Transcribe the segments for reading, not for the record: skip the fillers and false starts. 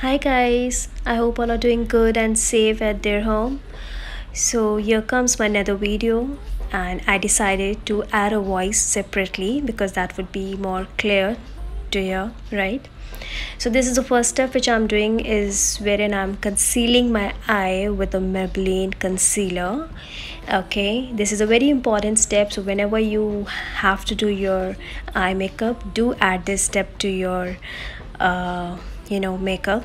Hi guys, I hope all are doing good and safe at their home. So here comes my another video, and I decided to add a voice separately because that would be more clear to hear, right? So this is the first step which I'm doing is wherein I'm concealing my eye with a Maybelline concealer. Okay, this is a very important step, so whenever you have to do your eye makeup, do add this step to your makeup.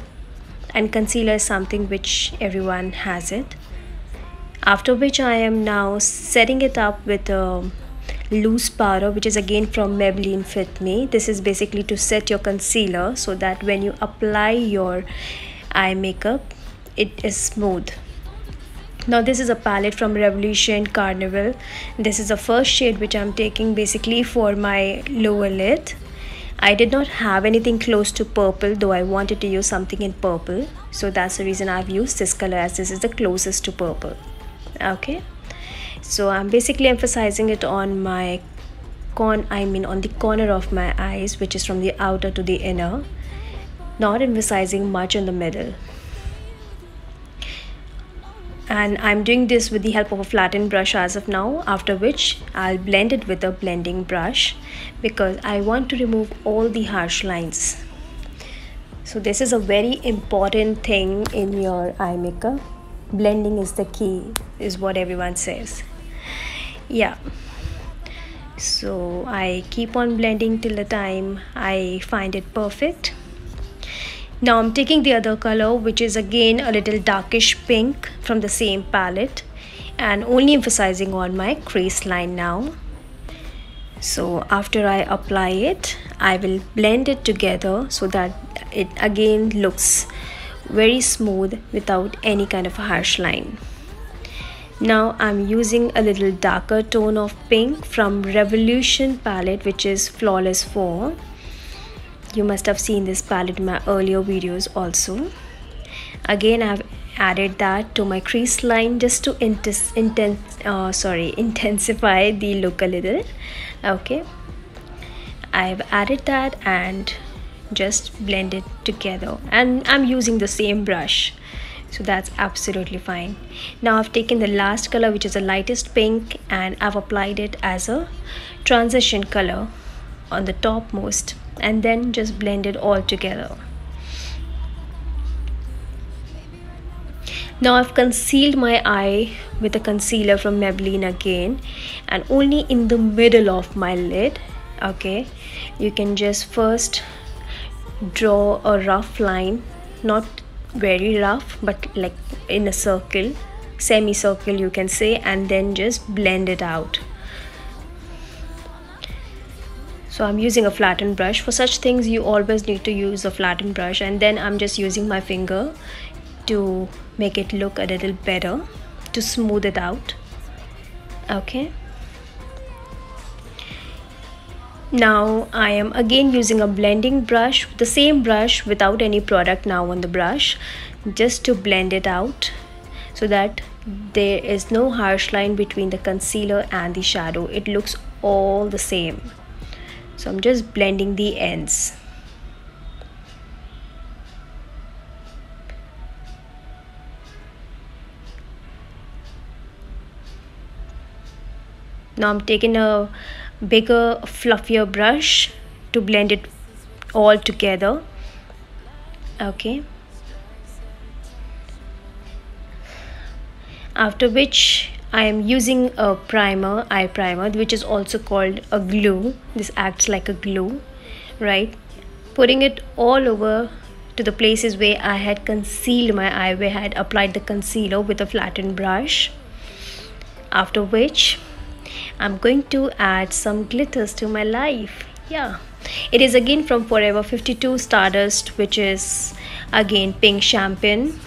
And concealer is something which everyone has it. After which I am now setting it up with a loose powder, which is again from Maybelline Fit Me. This is basically to set your concealer so that when you apply your eye makeup, it is smooth. Now this is a palette from Revolution Carnival. This is the first shade which I'm taking basically for my lower lid. I did not have anything close to purple, though I wanted to use something in purple, so that's the reason I've used this color, as this is the closest to purple. Okay, so I'm basically emphasizing it on my on the corner of my eyes, which is from the outer to the inner, not emphasizing much in the middle. And I'm doing this with the help of a flattened brush as of now, after which I'll blend it with a blending brush because I want to remove all the harsh lines. So this is a very important thing in your eye makeup. Blending is the key, is what everyone says. Yeah, so I keep on blending till the time I find it perfect. Now I'm taking the other color, which is again a little darkish pink from the same palette, and only emphasizing on my crease line now. So after I apply it, I will blend it together so that it again looks very smooth without any kind of harsh line. Now I'm using a little darker tone of pink from Revolution palette, which is Flawless 4. You must have seen this palette in my earlier videos also. Again, I've added that to my crease line just to intensify the look a little. Okay, I've added that and just blend it together, and I'm using the same brush, so that's absolutely fine. Now I've taken the last color, which is the lightest pink, and I've applied it as a transition color on the topmost, and then just blend it all together. Now I've concealed my eye with a concealer from Maybelline again, and only in the middle of my lid. Okay, you can just first draw a rough line, not very rough, but like in a circle, semicircle you can say, and then just blend it out. So I'm using a flattened brush. For such things you always need to use a flattened brush, and then I'm just using my finger to make it look a little better, to smooth it out. Okay, now I am again using a blending brush, the same brush without any product now on the brush, just to blend it out so that there is no harsh line between the concealer and the shadow. It looks all the same. So I'm just blending the ends. Now I'm taking a bigger, fluffier brush to blend it all together. Okay. After which I am using a primer, eye primer, which is also called a glue. This acts like a glue, right? Putting it all over to the places where I had concealed my eye, where I had applied the concealer with a flattened brush. After which I'm going to add some glitters to my life. Yeah, it is again from Forever 52 Stardust, which is again pink champagne,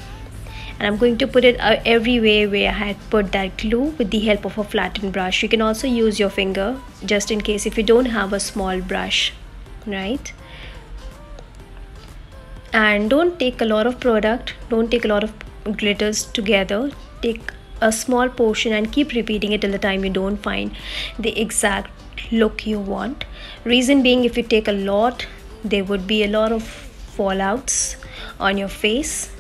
and I'm going to put it everywhere where I had put that glue with the help of a flattened brush. You can also use your finger just in case if you don't have a small brush, right? And don't take a lot of product, don't take a lot of glitters together. Take a small portion and keep repeating it till the time you don't find the exact look you want. Reason being, if you take a lot, there would be a lot of fallouts on your face.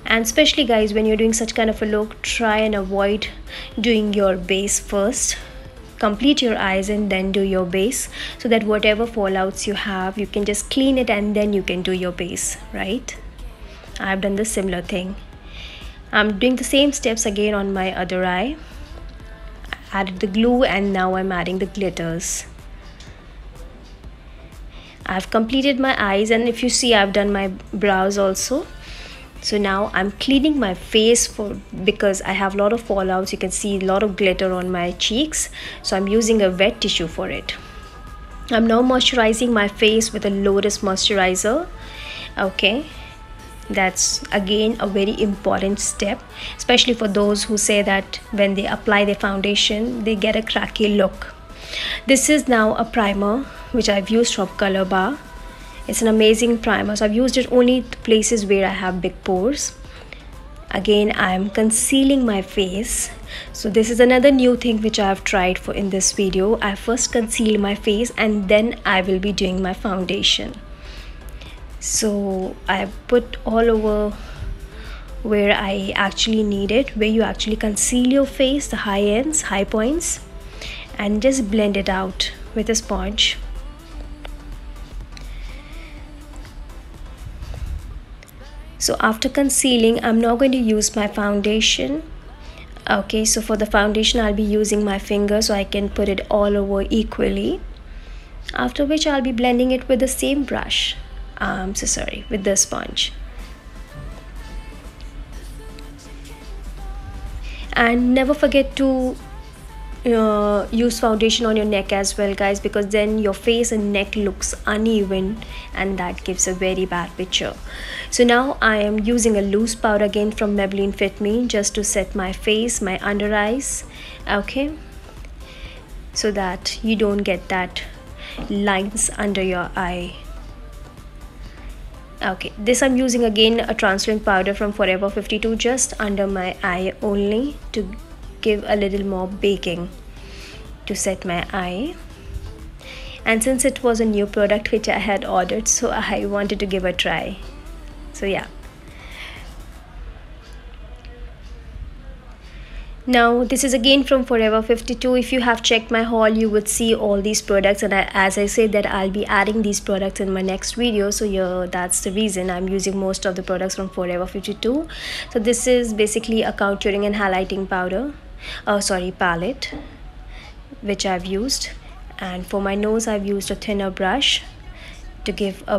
And especially guys, when you're doing such kind of a look, try and avoid doing your base first. Complete your eyes and then do your base, so that whatever fallouts you have, you can just clean it and then you can do your base, right? I've done the similar thing. I'm doing the same steps again on my other eye. Added the glue and now I'm adding the glitters. I've completed my eyes, and if you see, I've done my brows also. So now I'm cleaning my face because I have a lot of fallouts. You can see a lot of glitter on my cheeks, so I'm using a wet tissue for it. I'm now moisturizing my face with a Lotus moisturizer. Okay, that's again a very important step, especially for those who say that when they apply their foundation they get a cracky look. This is now a primer which I've used from Color Bar. It's an amazing primer, so I've used it only to places where I have big pores. Again, I'm concealing my face. So this is another new thing which I have tried for in this video. I first conceal my face and then I will be doing my foundation. So I put all over where I actually need it, where you actually conceal your face, the high ends, high points, and just blend it out with a sponge. So after concealing, I'm now going to use my foundation. Okay, so for the foundation I'll be using my finger so I can put it all over equally, after which I'll be blending it with the same brush. With the sponge. And never forget to use foundation on your neck as well guys, because then your face and neck looks uneven and that gives a very bad picture. So now I am using a loose powder again from Maybelline Fit Me just to set my face, my under eyes, okay, so that you don't get that lines under your eye. Okay, this I'm using again a translucent powder from Forever 52 just under my eye only to give a little more baking to set my eye. And since it was a new product which I had ordered, so I wanted to give a try. So yeah, now this is again from Forever 52. If you have checked my haul, you would see all these products, and as I said that I'll be adding these products in my next video. So yeah, that's the reason I'm using most of the products from Forever 52. So this is basically a contouring and highlighting powder, palette, which I've used. And for my nose I've used a thinner brush to give a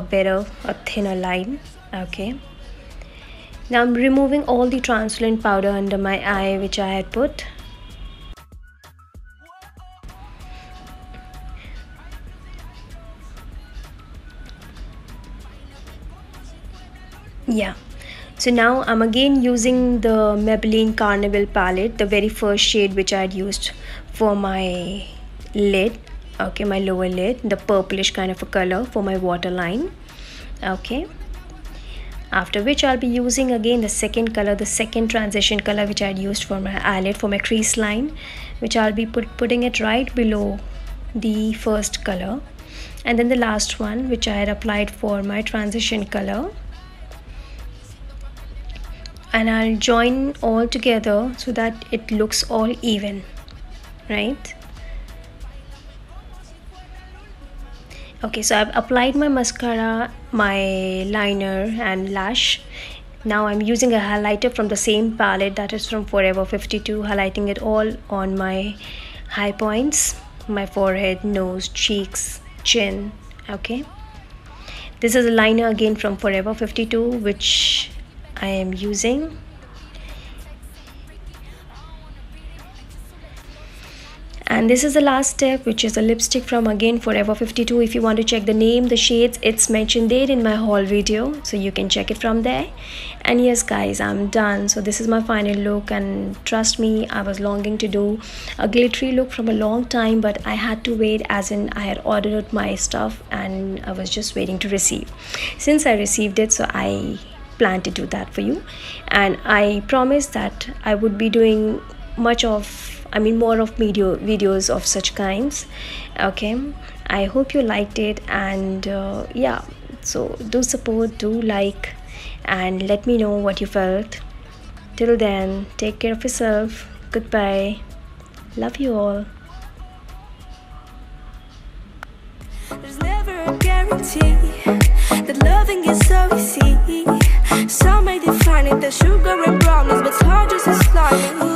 thinner line. Okay, now I'm removing all the translucent powder under my eye which I had put. Yeah, so now I'm again using the Maybelline Carnival palette, the very first shade which I had used for my lid. Okay, my lower lid, the purplish kind of a color for my waterline. Okay, after which I'll be using again the second color, the second transition color which I had used for my eyelid, for my crease line, which I'll be putting it right below the first color, and then the last one which I had applied for my transition color, and I'll join all together so that it looks all even, right? Okay, so I've applied my mascara, my liner and lash. Now I'm using a highlighter from the same palette, that is from Forever 52, highlighting it all on my high points, my forehead, nose, cheeks, chin. Okay, this is a liner again from Forever 52 which I am using. And this is the last step, which is a lipstick from again Forever 52. If you want to check the name, the shades, it's mentioned there in my haul video, so you can check it from there. And yes guys, I'm done. So this is my final look, and trust me, I was longing to do a glittery look from a long time, but I had to wait, as in I had ordered my stuff and I was just waiting to receive. Since I received it, so I plan to do that for you, and I promised that I would be doing more of videos of such kinds. Okay, I hope you liked it, and yeah, so do support, do like, and let me know what you felt. Till then, take care of yourself. Goodbye. Love you all. There's never a guarantee that loving is so easy. Some may define it as sugar and brownies, but it's hard just as slimy.